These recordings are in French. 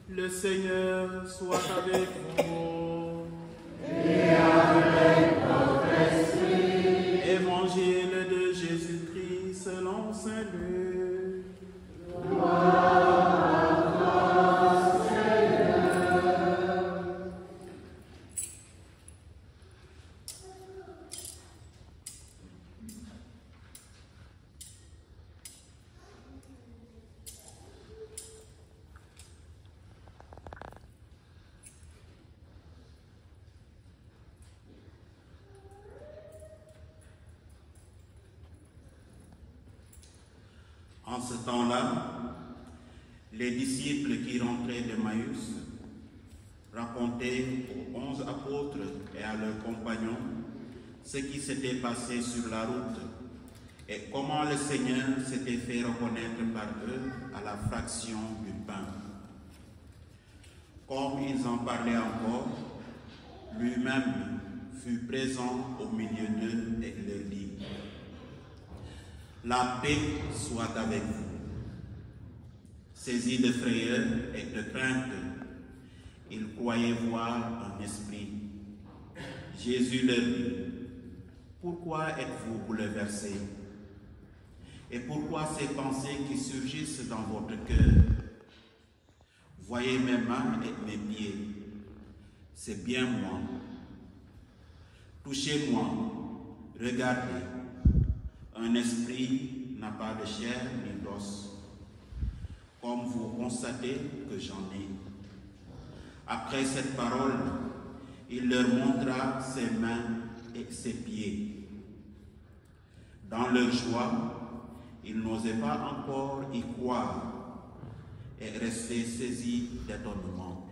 Le Seigneur soit avec vous. Et avec votre esprit. Évangile de Jésus-Christ selon saint Luc. Gloire à toi, Seigneur. En ce temps-là, les disciples qui rentraient d'Emmaüs racontaient aux 11 apôtres et à leurs compagnons ce qui s'était passé sur la route et comment le Seigneur s'était fait reconnaître par eux à la fraction du pain. Comme ils en parlaient encore, lui-même fut présent au milieu d'eux et leur dit: la paix soit avec vous. Saisis de frayeur et de crainte, ils croyaient voir un esprit. Jésus leur dit: pourquoi êtes-vous bouleversés? Et pourquoi ces pensées qui surgissent dans votre cœur? Voyez mes mains et mes pieds, c'est bien moi. Touchez-moi, regardez. Un esprit n'a pas de chair ni d'os, comme vous constatez que j'en ai. Après cette parole, il leur montra ses mains et ses pieds. Dans leur joie, ils n'osaient pas encore y croire et restaient saisis d'étonnement.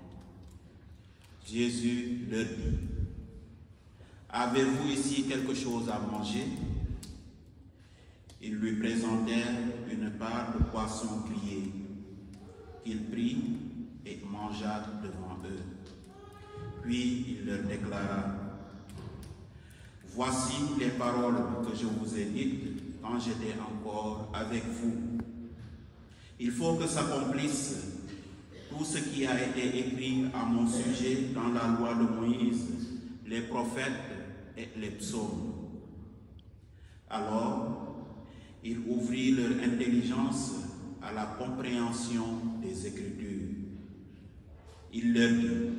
Jésus leur dit: avez-vous ici quelque chose à manger? Ils lui présentèrent une part de poisson grillé, qu'il prit et mangea devant eux. Puis il leur déclara: voici les paroles que je vous ai dites quand j'étais encore avec vous. Il faut que s'accomplisse tout ce qui a été écrit à mon sujet dans la loi de Moïse, les prophètes et les psaumes. Alors, il ouvrit leur intelligence à la compréhension des Écritures. Il leur dit: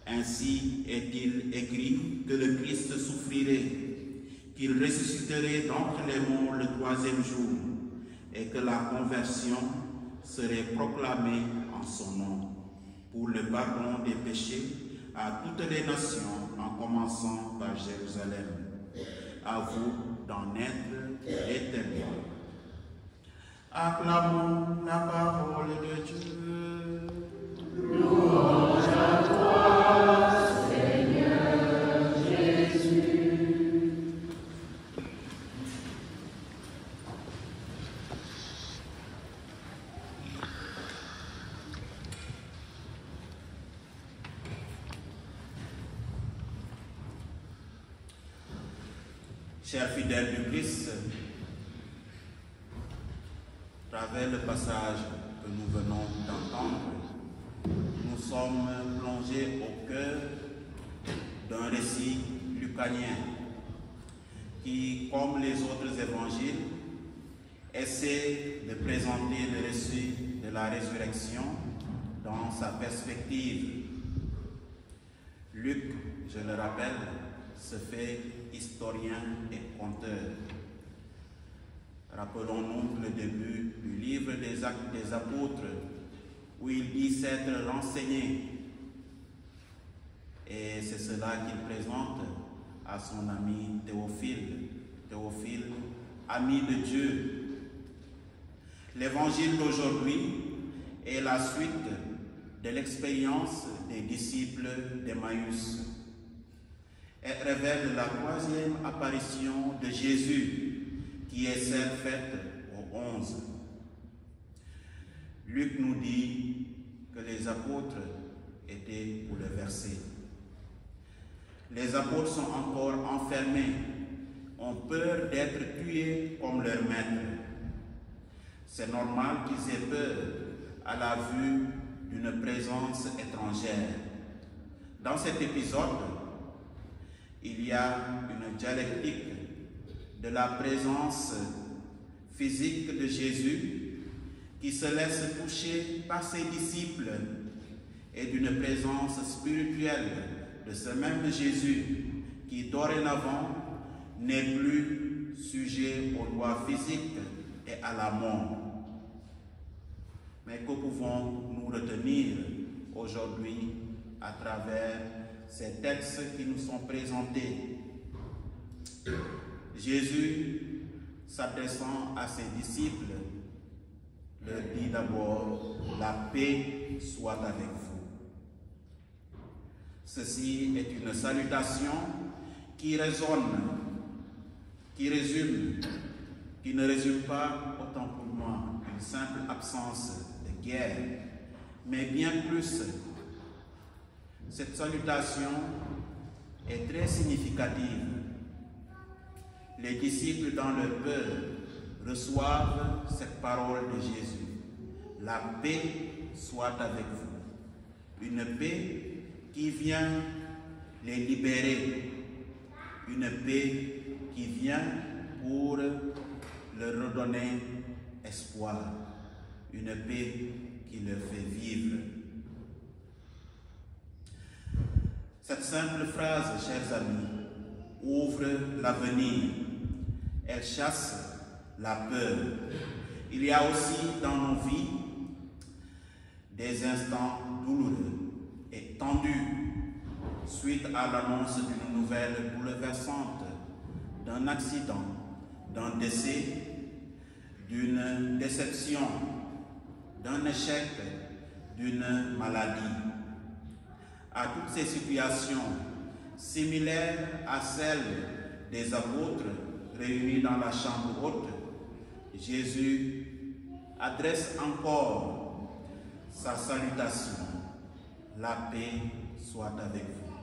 ainsi est-il écrit que le Christ souffrirait, qu'il ressusciterait d'entre les morts le troisième jour, et que la conversion serait proclamée en son nom, pour le pardon des péchés à toutes les nations, en commençant par Jérusalem. À vous d'en être les témoins. Acclamons la parole de Dieu. Louange à toi, Seigneur Jésus. Chers fidèles du Christ, à travers le passage que nous venons d'entendre, nous sommes plongés au cœur d'un récit lucanien qui, comme les autres évangiles, essaie de présenter le récit de la résurrection dans sa perspective. Luc, je le rappelle, se fait historien et conteur. Rappelons-nous le début du livre des Actes des Apôtres, où il dit s'être renseigné. Et c'est cela qu'il présente à son ami Théophile. Théophile, ami de Dieu. L'évangile d'aujourd'hui est la suite de l'expérience des disciples d'Emmaüs. Elle révèle la troisième apparition de Jésus, qui est celle faite aux 11. Luc nous dit que les apôtres étaient bouleversés. Les apôtres sont encore enfermés, ont peur d'être tués comme leur maître. C'est normal qu'ils aient peur à la vue d'une d'une présence étrangère. Dans cet épisode, il y a une dialectique de la présence physique de Jésus qui se laisse toucher par ses disciples et d'une présence spirituelle de ce même Jésus qui dorénavant n'est plus sujet aux lois physiques et à la mort. Mais que pouvons-nous retenir aujourd'hui à travers ces textes qui nous sont présentés? Jésus, s'adressant à ses disciples, leur dit d'abord « La paix soit avec vous ». Ceci est une salutation qui résonne, qui ne résume pas, autant pour moi, une simple absence de guerre, mais bien plus. Cette salutation est très significative. Les disciples, dans leur peur, reçoivent cette parole de Jésus. La paix soit avec vous. Une paix qui vient les libérer. Une paix qui vient pour leur redonner espoir. Une paix qui leur fait vivre. Cette simple phrase, chers amis, ouvre l'avenir. Elle chasse la peur. Il y a aussi dans nos vies des instants douloureux et tendus suite à l'annonce d'une nouvelle bouleversante, d'un accident, d'un décès, d'une déception, d'un échec, d'une maladie. À toutes ces situations similaires à celles des apôtres réunis dans la chambre haute, Jésus adresse encore sa salutation. La paix soit avec vous.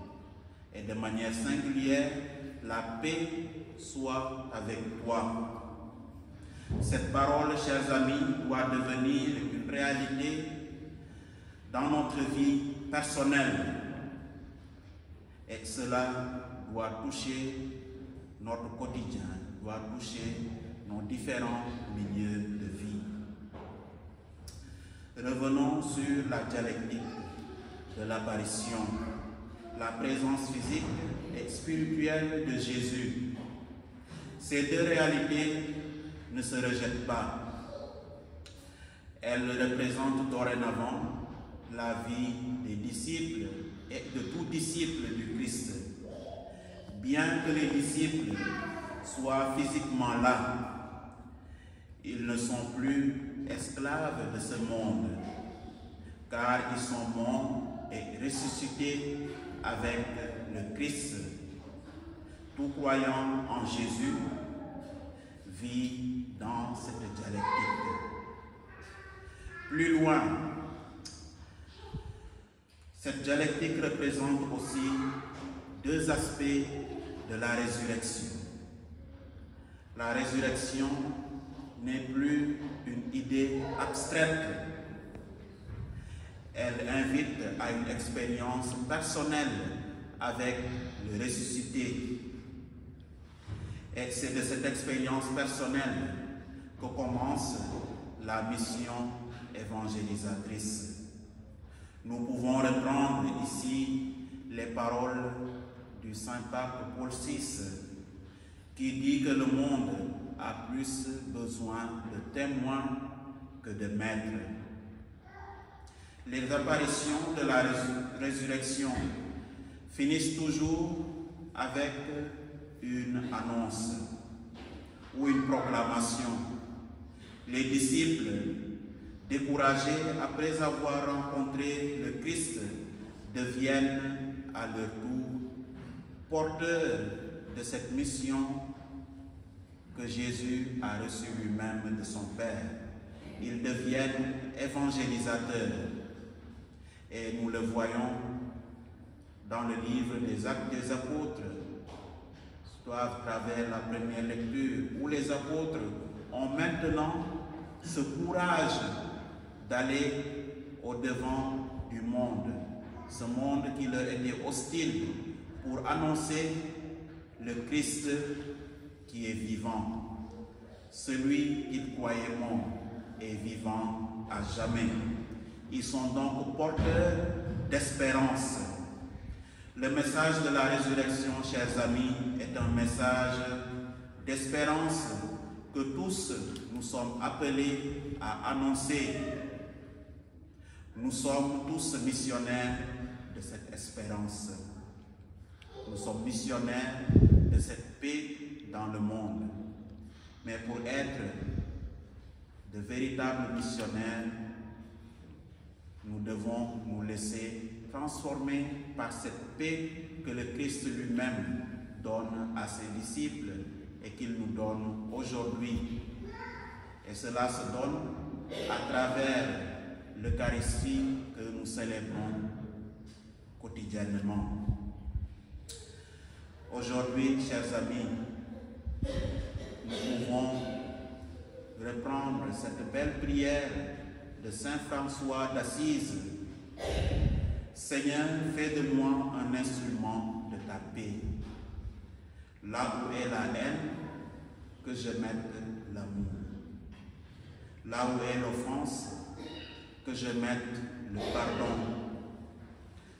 Et de manière singulière, la paix soit avec toi. Cette parole, chers amis, doit devenir une réalité dans notre vie personnelle. Et cela doit toucher notre quotidien, doit toucher nos différents milieux de vie. Revenons sur la dialectique de l'apparition, la présence physique et spirituelle de Jésus. Ces deux réalités ne se rejettent pas. Elles représentent dorénavant la vie des disciples et de tout disciple du Christ. Bien que les disciples soient physiquement là, ils ne sont plus esclaves de ce monde, car ils sont morts et ressuscités avec le Christ. Tout croyant en Jésus vit dans cette dialectique. Plus loin, cette dialectique représente aussi deux aspects de la résurrection. La résurrection n'est plus une idée abstraite. Elle invite à une expérience personnelle avec le ressuscité. Et c'est de cette expérience personnelle que commence la mission évangélisatrice. Nous pouvons reprendre ici les paroles du Saint Pape Paul VI qui dit que le monde a plus besoin de témoins que de maîtres. Les apparitions de la résurrection finissent toujours avec une annonce ou une proclamation. Les disciples, découragés après avoir rencontré le Christ, deviennent à leur tour porteurs de cette mission que Jésus a reçue lui-même de son Père. Ils deviennent évangélisateurs. Et nous le voyons dans le livre des Actes des Apôtres, soit à travers la première lecture, où les apôtres ont maintenant ce courage d'aller au devant du monde, ce monde qui leur était hostile, pour annoncer le Christ qui est vivant. Celui qu'ils croyaient mort est vivant à jamais. Ils sont donc porteurs d'espérance. Le message de la résurrection, chers amis, est un message d'espérance que tous nous sommes appelés à annoncer. Nous sommes tous missionnaires de cette espérance. Nous sommes missionnaires de cette paix dans le monde. Mais pour être de véritables missionnaires, nous devons nous laisser transformer par cette paix que le Christ lui-même donne à ses disciples et qu'il nous donne aujourd'hui. Et cela se donne à travers l'Eucharistie que nous célébrons quotidiennement. Aujourd'hui, chers amis, nous pouvons reprendre cette belle prière de Saint François d'Assise. Seigneur, fais de moi un instrument de ta paix. Là où est la haine, que je mette l'amour. Là où est l'offense, que je mette le pardon.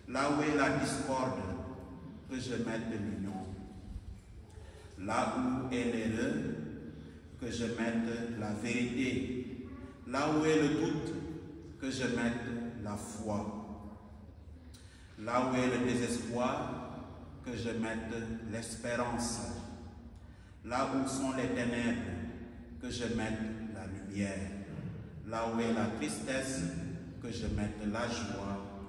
Là où est la discorde, que je mette l'union. Là où est l'erreur, que je mette la vérité. Là où est le doute, que je mette la foi. Là où est le désespoir, que je mette l'espérance. Là où sont les ténèbres, que je mette la lumière. Là où est la tristesse, que je mette la joie.